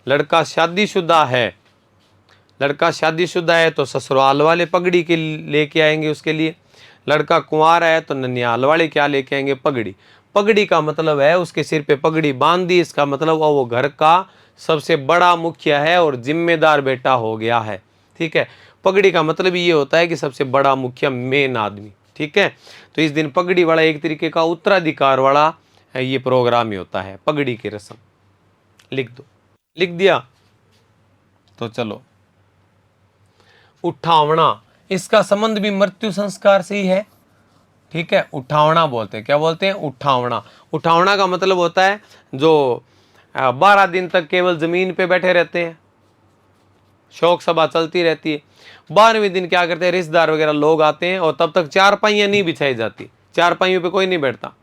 लड़का शादीशुदा है, लड़का शादीशुदा है तो ससुराल वाले पगड़ी के लेके आएंगे उसके लिए। लड़का कुंवारा है तो ननिहाल वाले क्या लेके आएंगे, पगड़ी। पगड़ी का मतलब है उसके सिर पे पगड़ी बांध दी, इसका मतलब वो घर का सबसे बड़ा मुखिया है और जिम्मेदार बेटा हो गया है। ठीक है, पगड़ी का मतलब ये होता है कि सबसे बड़ा मुखिया, मेन आदमी। ठीक है, तो इस दिन पगड़ी वाला एक तरीके का उत्तराधिकार वाला ये प्रोग्राम ही होता है, पगड़ी की रस्म। लिख दो, लिख दिया, तो चलो। उठावना, इसका संबंध भी मृत्यु संस्कार से ही है। ठीक है, उठावना बोलते हैं, क्या बोलते हैं, उठावना। उठावना का मतलब होता है जो 12 दिन तक केवल जमीन पे बैठे रहते हैं, शोक सभा चलती रहती है। 12वें दिन क्या करते हैं, रिश्तेदार वगैरह लोग आते हैं और तब तक चारपाइयाँ नहीं बिछाई जाती, चारपाइयों पे कोई नहीं बैठता।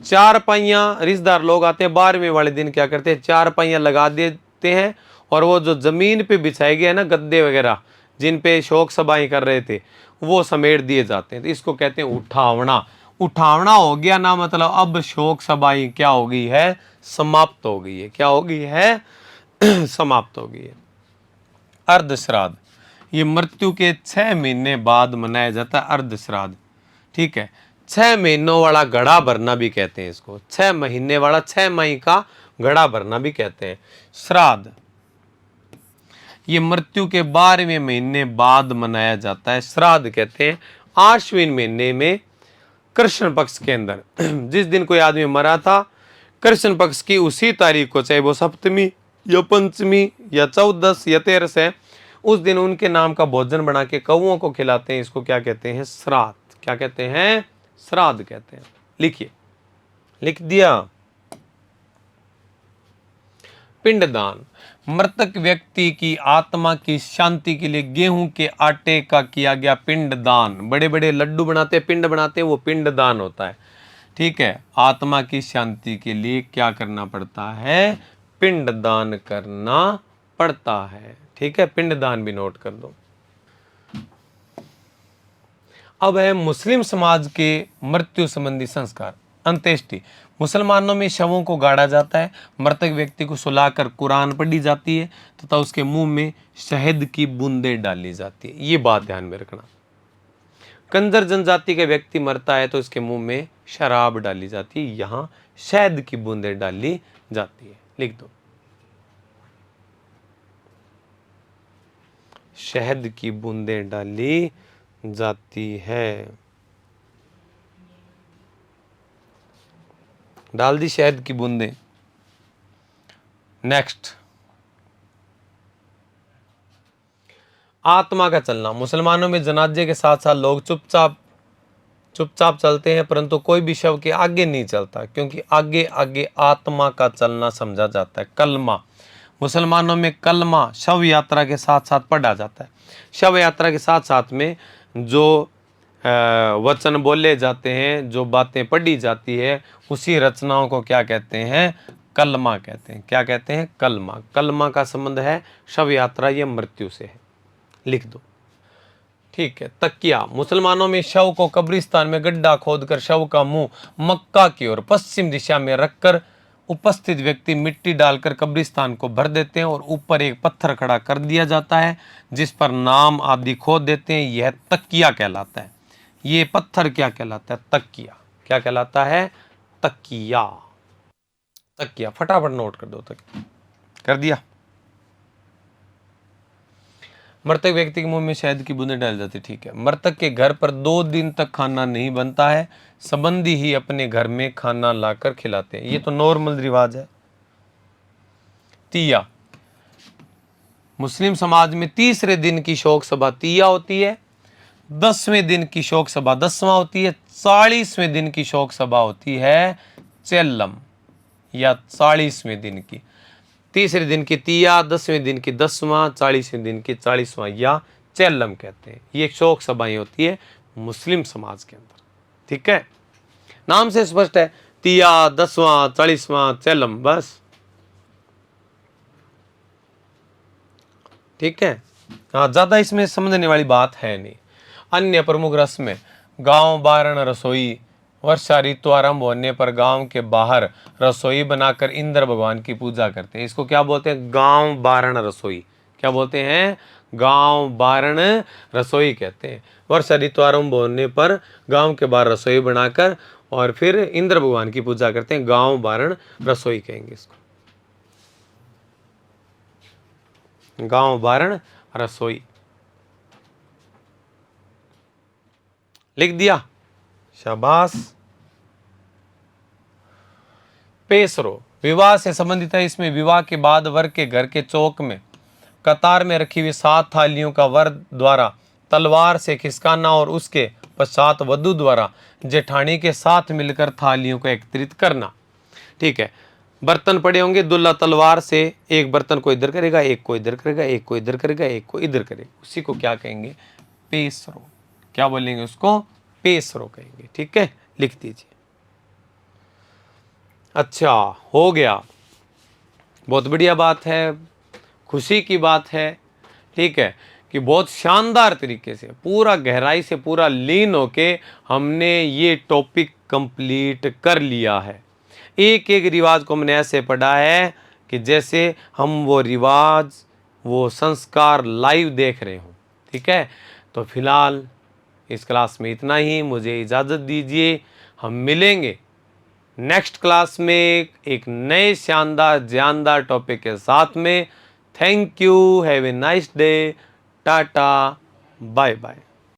चारपाइयाँ रिश्तेदार लोग आते हैं, 12वें वाले दिन क्या करते हैं, चारपाइयाँ लगा देते हैं और वो जो जमीन पे बिछाए गए ना गद्दे वगैरह, जिन पे शोक सभाएं कर रहे थे, वो समेट दिए जाते हैं। तो इसको कहते हैं उठावना। उठावना हो गया ना, मतलब अब शोक सभाएं क्या हो गई है, समाप्त हो गई है। क्या हो गई है, समाप्त हो गई है। अर्ध श्राद्ध, ये मृत्यु के 6 महीने बाद मनाया जाता है, अर्ध श्राद्ध। ठीक है, 6 महीनों वाला घड़ा भरना भी कहते हैं इसको, 6 महीने वाला, 6 मई का घड़ा भरना भी कहते हैं। श्राद्ध, ये मृत्यु के 12वें महीने बाद मनाया जाता है, श्राद्ध कहते हैं। आश्विन महीने में कृष्ण पक्ष के अंदर जिस दिन कोई आदमी मरा था, कृष्ण पक्ष की उसी तारीख को, चाहे वो सप्तमी या पंचमी या 14 या 13 है, उस दिन उनके नाम का भोजन बना के कौओं को खिलाते हैं। इसको क्या कहते हैं, श्राद्ध। क्या कहते हैं, श्राद्ध कहते हैं। लिखिए, लिख दिया। पिंडदान, मृतक व्यक्ति की आत्मा की शांति के लिए गेहूं के आटे का किया गया पिंड दान। बड़े बड़े लड्डू बनाते हैं, पिंड बनाते हैं, वो पिंड दान होता है। ठीक है, आत्मा की शांति के लिए क्या करना पड़ता है? पिंड दान करना पड़ता है। ठीक है, पिंड दान भी नोट कर दो। अब है मुस्लिम समाज के मृत्यु संबंधी संस्कार। अंत्येष्टि। मुसलमानों में शवों को गाड़ा जाता है, मृतक व्यक्ति को सुलाकर कुरान पढ़ी जाती है तथा उसके मुंह में शहद की बूंदें डाली जाती है। ये बात ध्यान में रखना। कंजर जनजाति के व्यक्ति मरता है तो उसके मुंह में शराब डाली जाती है, यहां शहद की बूंदें डाली जाती है। लिख दो, शहद की बूंदें डाली जाती है। डाल दी शहद की बूंदें। नेक्स्ट, आत्मा का चलना। मुसलमानों में जनाजे के साथ साथ लोग चुपचाप चलते हैं, परंतु कोई भी शव के आगे नहीं चलता, क्योंकि आगे आगे आत्मा का चलना समझा जाता है। कलमा। मुसलमानों में कलमा शव यात्रा के साथ साथ पढ़ा जाता है। शव यात्रा के साथ साथ में जो वचन बोले जाते हैं, जो बातें पढ़ी जाती है, उसी रचनाओं को क्या कहते हैं? कलमा कहते हैं। क्या कहते हैं? कलमा। कलमा का संबंध है शव यात्रा या मृत्यु से है। लिख दो। ठीक है, तकिया। मुसलमानों में शव को कब्रिस्तान में गड्ढा खोदकर शव का मुंह मक्का की ओर पश्चिम दिशा में रखकर उपस्थित व्यक्ति मिट्टी डालकर कब्रिस्तान को भर देते हैं और ऊपर एक पत्थर खड़ा कर दिया जाता है जिस पर नाम आदि खोद देते हैं। यह तकिया कहलाता है। ये पत्थर क्या कहलाता है? तकिया। क्या कहलाता है? तकिया। तकिया फटाफट नोट कर दो। तकिया कर दिया। मृतक व्यक्ति के मुंह में शहद की बूंदें डाली जाती। ठीक है, मृतक के घर पर 2 दिन तक खाना नहीं बनता है, संबंधी ही अपने घर में खाना लाकर खिलाते हैं। ये तो नॉर्मल रिवाज है। तीया। मुस्लिम समाज में तीसरे दिन की शोक सभा तीया होती है, 10वें दिन की शोक सभा 10वां होती है, 40वें दिन की शोक सभा होती है चेल्लम या 40वें दिन की। तीसरे दिन की तीया, 10वें दिन की 10वां, 40वें दिन की 40वां या चेल्लम कहते हैं। ये शोक सभाएं होती है मुस्लिम समाज के अंदर। ठीक है, नाम से स्पष्ट है, तीया, 10वां, 40वां, चेल्लम, बस। ठीक है, हाँ, ज्यादा इसमें समझने वाली बात है नहीं। अन्य प्रमुख रस्में। गांव बारण रसोई। वर्षा ऋतु आरंभ होने पर गांव के बाहर रसोई बनाकर इंद्र भगवान की पूजा करते हैं। इसको क्या बोलते हैं? गांव बारण रसोई। क्या बोलते हैं? गांव बारण रसोई कहते हैं। वर्षा ऋतु आरंभ होने पर गांव के बाहर रसोई बनाकर और फिर इंद्र भगवान की पूजा करते हैं। गांव बारण रसोई कहेंगे इसको। गांव बारण रसोई। लिख दिया, शाबाश। पेशरो। विवाह से संबंधित है। इसमें विवाह के बाद वर के घर के चौक में कतार में रखी हुई 7 थालियों का वर द्वारा तलवार से खिसकाना और उसके पश्चात वधु द्वारा जेठानी के साथ मिलकर थालियों को एकत्रित करना। ठीक है, बर्तन पड़े होंगे, दूल्हा तलवार से एक बर्तन को इधर करेगा, एक को इधर करेगा, एक को इधर करेगा, एक को इधर करेगा। उसी को क्या कहेंगे? पेशरो। क्या बोलेंगे उसको? पेशरो कहेंगे। ठीक है, लिख दीजिए। अच्छा, हो गया, बहुत बढ़िया बात है, खुशी की बात है। ठीक है, कि बहुत शानदार तरीके से, पूरा गहराई से, पूरा लीन होके हमने ये टॉपिक कंप्लीट कर लिया है। एक एक रिवाज को हमने ऐसे पढ़ा है कि जैसे हम वो रिवाज, वो संस्कार लाइव देख रहे हों। ठीक है, तो फिलहाल इस क्लास में इतना ही। मुझे इजाज़त दीजिए, हम मिलेंगे नेक्स्ट क्लास में एक नए शानदार जानदार टॉपिक के साथ में। Thank you, have a nice day, tata, bye bye.